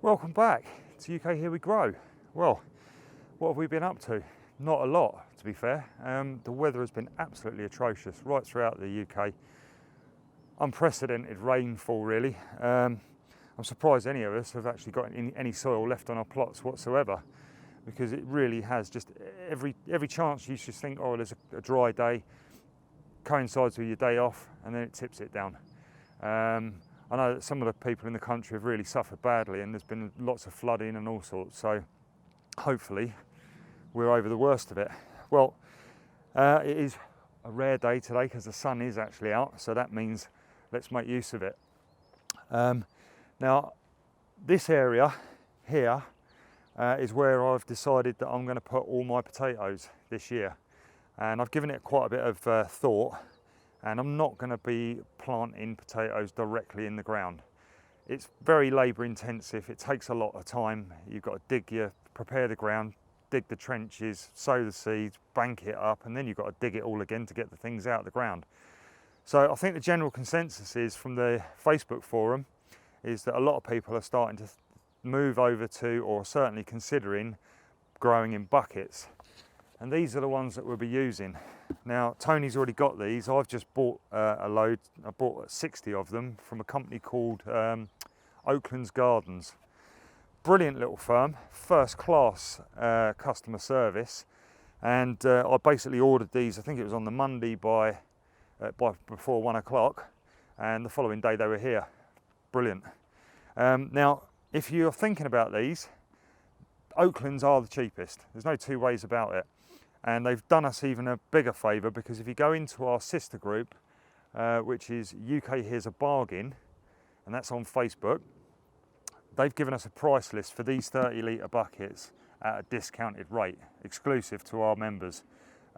Welcome back to UK Here We Grow. Well, what have we been up to? Not a lot, to be fair. The weather has been absolutely atrocious right throughout the UK. Unprecedented rainfall, really. I'm surprised any of us have actually got any soil left on our plots whatsoever, because it really has just every chance you just think, oh, there's a dry day, coincides with your day off, and then it tips it down. I know that some of the people in the country have really suffered badly, and there's been lots of flooding and all sorts, so hopefully we're over the worst of it. Well, it is a rare day today because the sun is actually out, so that means let's make use of it. Now, this area here is where I've decided that I'm going to put all my potatoes this year, and I've given it quite a bit of thought. And I'm not going to be planting potatoes directly in the ground. It's very labour intensive. It takes a lot of time. You've got to prepare the ground, dig the trenches, sow the seeds, bank it up, and then you've got to dig it all again to get the things out of the ground. So I think the general consensus is from the Facebook forum is that a lot of people are starting to move over to, or certainly considering, growing in buckets. And these are the ones that we'll be using. Now, Tony's already got these. I've just bought a load. I bought 60 of them from a company called Oakland's Gardens. Brilliant little firm, first class customer service. And I basically ordered these, I think it was on the Monday by before 1 o'clock. And the following day they were here. Brilliant. Now, if you're thinking about these, Oakland's are the cheapest. There's no two ways about it. And they've done us even a bigger favour, because if you go into our sister group, which is UK Here's a Bargain, and that's on Facebook, they've given us a price list for these 30 litre buckets at a discounted rate, exclusive to our members.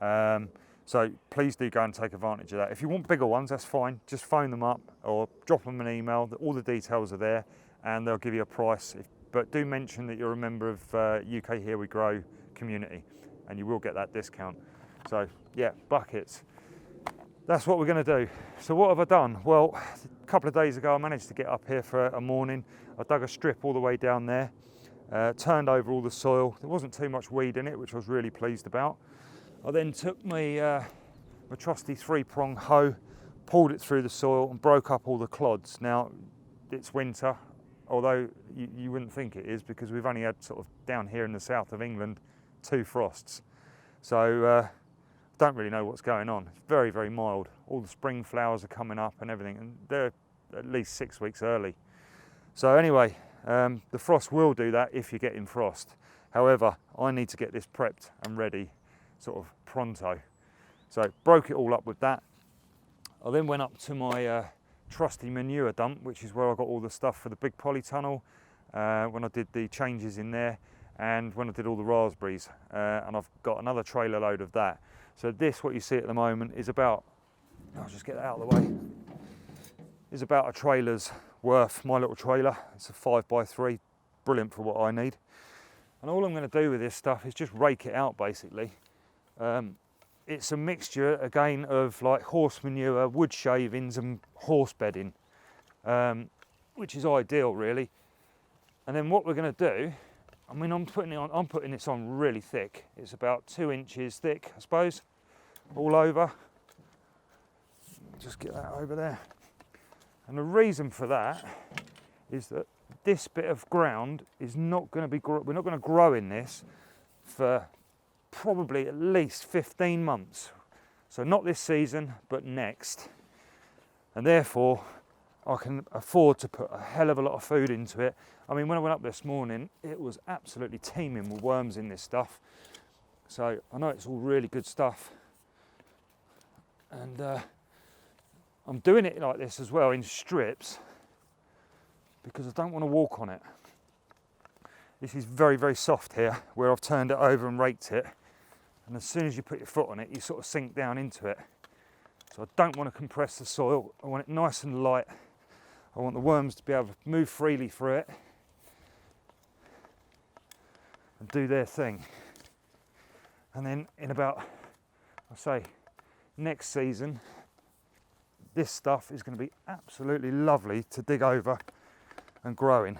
So please do go and take advantage of that. If you want bigger ones, that's fine. Just phone them up or drop them an email. All the details are there, and they'll give you a price. But do mention that you're a member of UK Here We Grow community, and you will get that discount. So yeah, buckets. That's what we're going to do. So what have I done? Well, a couple of days ago I managed to get up here for a morning. I dug a strip all the way down there, turned over all the soil. There wasn't too much weed in it, which I was really pleased about. I then took my trusty 3-prong hoe, pulled it through the soil and broke up all the clods. Now, it's winter, although you wouldn't think it is, because we've only had sort of down here in the south of England 2 frosts. So don't really know what's going on. It's very, very mild. All the spring flowers are coming up and everything, and they're at least 6 weeks early. So anyway, the frost will do that if you're getting frost. However, I need to get this prepped and ready sort of pronto. So broke it all up with that. I then went up to my trusty manure dump, which is where I got all the stuff for the big polytunnel when I did the changes in there, and when I did all the raspberries, and I've got another trailer load of that. So this, what you see at the moment, is about, I'll just get that out of the way, is about a trailer's worth, my little trailer. It's a 5x3, brilliant for what I need. And all I'm going to do with this stuff is just rake it out, basically. It's a mixture, again, of like horse manure, wood shavings and horse bedding, which is ideal, really. And then what we're going to do, I mean, I'm putting this on really thick. It's about 2 inches thick, I suppose, all over. Just get that over there. And the reason for that is that this bit of ground is not going to be, we're not going to grow in this for probably at least 15 months. So not this season, but next. And therefore, I can afford to put a hell of a lot of food into it. I mean, when I went up this morning, it was absolutely teeming with worms in this stuff. So I know it's all really good stuff. And I'm doing it like this as well, in strips, because I don't want to walk on it. This is very, very soft here, where I've turned it over and raked it. And as soon as you put your foot on it, you sort of sink down into it. So I don't want to compress the soil. I want it nice and light. I want the worms to be able to move freely through it and do their thing. And then in about, I say, next season, this stuff is going to be absolutely lovely to dig over and grow in.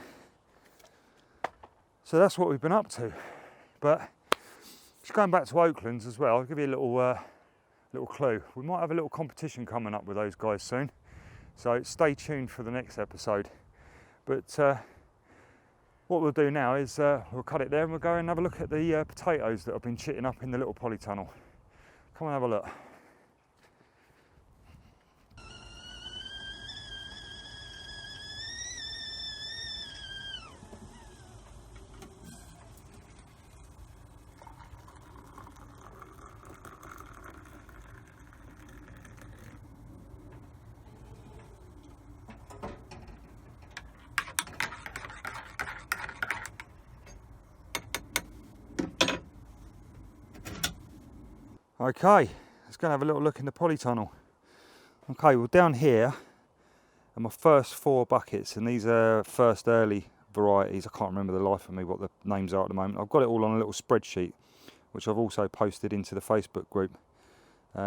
So that's what we've been up to. But just going back to Oaklands as well, I'll give you a little clue. We might have a little competition coming up with those guys soon. So stay tuned for the next episode. But what we'll do now is we'll cut it there and we'll go and have a look at the potatoes that have been chitting up in the little polytunnel. Come and have a look. Okay, let's go and have a little look in the polytunnel. Okay, well down here are my first 4 buckets, and these are first early varieties. I can't remember the life of me what the names are at the moment. I've got it all on a little spreadsheet, which I've also posted into the Facebook group,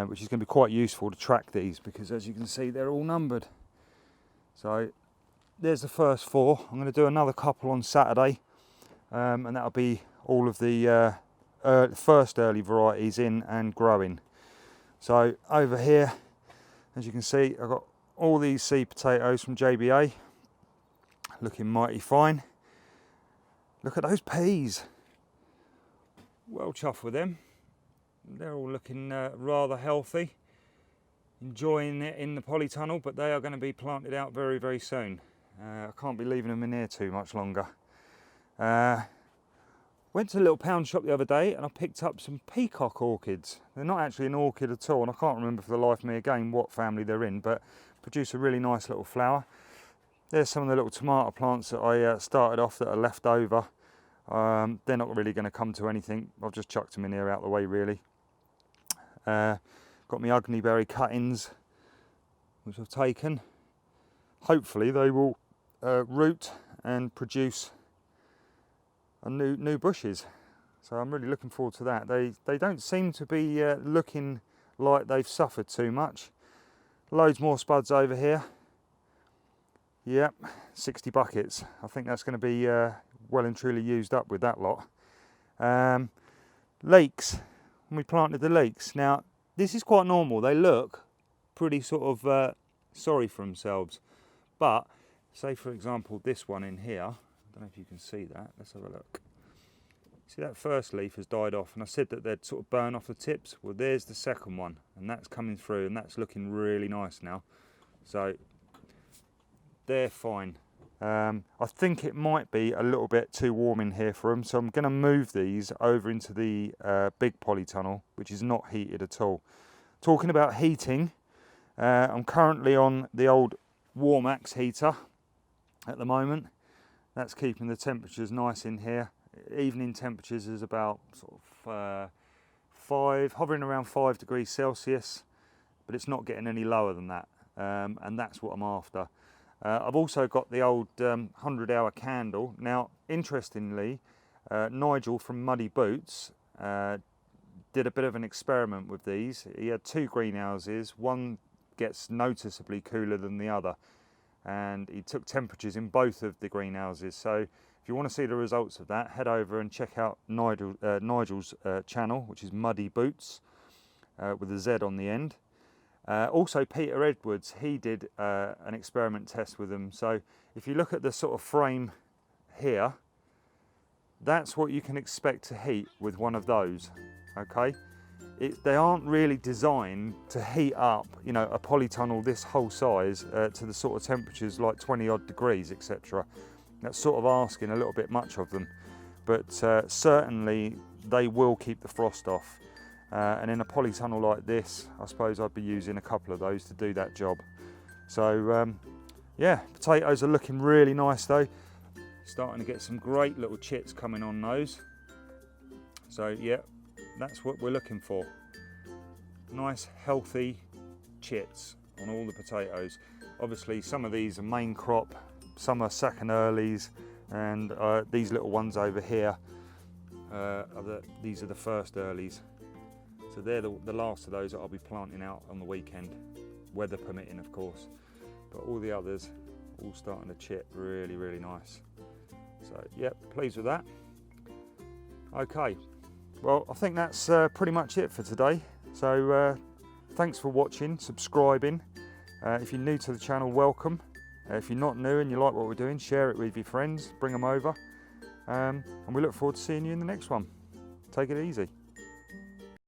which is going to be quite useful to track these, because as you can see they're all numbered. So there's the first 4. I'm going to do another couple on Saturday, and that'll be all of the first early varieties in and growing. So over here, as you can see, I've got all these seed potatoes from JBA, looking mighty fine. Look at those peas, well chuffed with them. They're all looking rather healthy, enjoying it in the polytunnel, but they are going to be planted out very, very soon. I can't be leaving them in here too much longer. Went to a little pound shop the other day and I picked up some peacock orchids. They're not actually an orchid at all, and I can't remember for the life of me again what family they're in, but produce a really nice little flower. There's some of the little tomato plants that I started off that are left over. They're not really going to come to anything. I've just chucked them in here out of the way really. Got my ugly berry cuttings, which I've taken. Hopefully they will root and produce new bushes, so I'm really looking forward to that. They don't seem to be looking like they've suffered too much. Loads more spuds over here. Yep, 60 buckets. I think that's going to be well and truly used up with that lot. Leeks, when we planted the leeks. Now this is quite normal. They look pretty sort of sorry for themselves, but say for example this one in here, I don't know if you can see that. Let's have a look. See, that first leaf has died off, and I said that they'd sort of burn off the tips. Well, there's the second one, and that's coming through, and that's looking really nice now. So they're fine. I think it might be a little bit too warm in here for them, so I'm going to move these over into the big polytunnel, which is not heated at all. Talking about heating, I'm currently on the old Warmax heater at the moment. That's keeping the temperatures nice in here. Evening temperatures is about sort of hovering around 5 degrees Celsius, but it's not getting any lower than that, and that's what I'm after. I've also got the old 100-hour candle. Now, interestingly, Nigel from Muddy Boots did a bit of an experiment with these. He had 2 greenhouses. One gets noticeably cooler than the other, and he took temperatures in both of the greenhouses. So if you want to see the results of that, head over and check out Nigel's channel, which is Muddy Boots with a Z on the end. Also Peter Edwards, he did an experiment test with them. So if you look at the sort of frame here, that's what you can expect to heat with one of those, okay? They aren't really designed to heat up, you know, a polytunnel this whole size to the sort of temperatures like 20 odd degrees, etc. That's sort of asking a little bit much of them, but certainly they will keep the frost off. And in a polytunnel like this, I suppose I'd be using a couple of those to do that job. So yeah, potatoes are looking really nice though. Starting to get some great little chits coming on those. So yeah, that's what we're looking for. Nice healthy chits on all the potatoes. Obviously some of these are main crop, some are second earlies, and these little ones over here these are the first earlies. So they're the last of those that I'll be planting out on the weekend, weather permitting of course. But all the others all starting to chip really, really nice. So yep, pleased with that. Okay, well I think that's pretty much it for today. So thanks for watching, subscribing. If you're new to the channel, welcome. If you're not new and you like what we're doing, share it with your friends, bring them over. And we look forward to seeing you in the next one. Take it easy.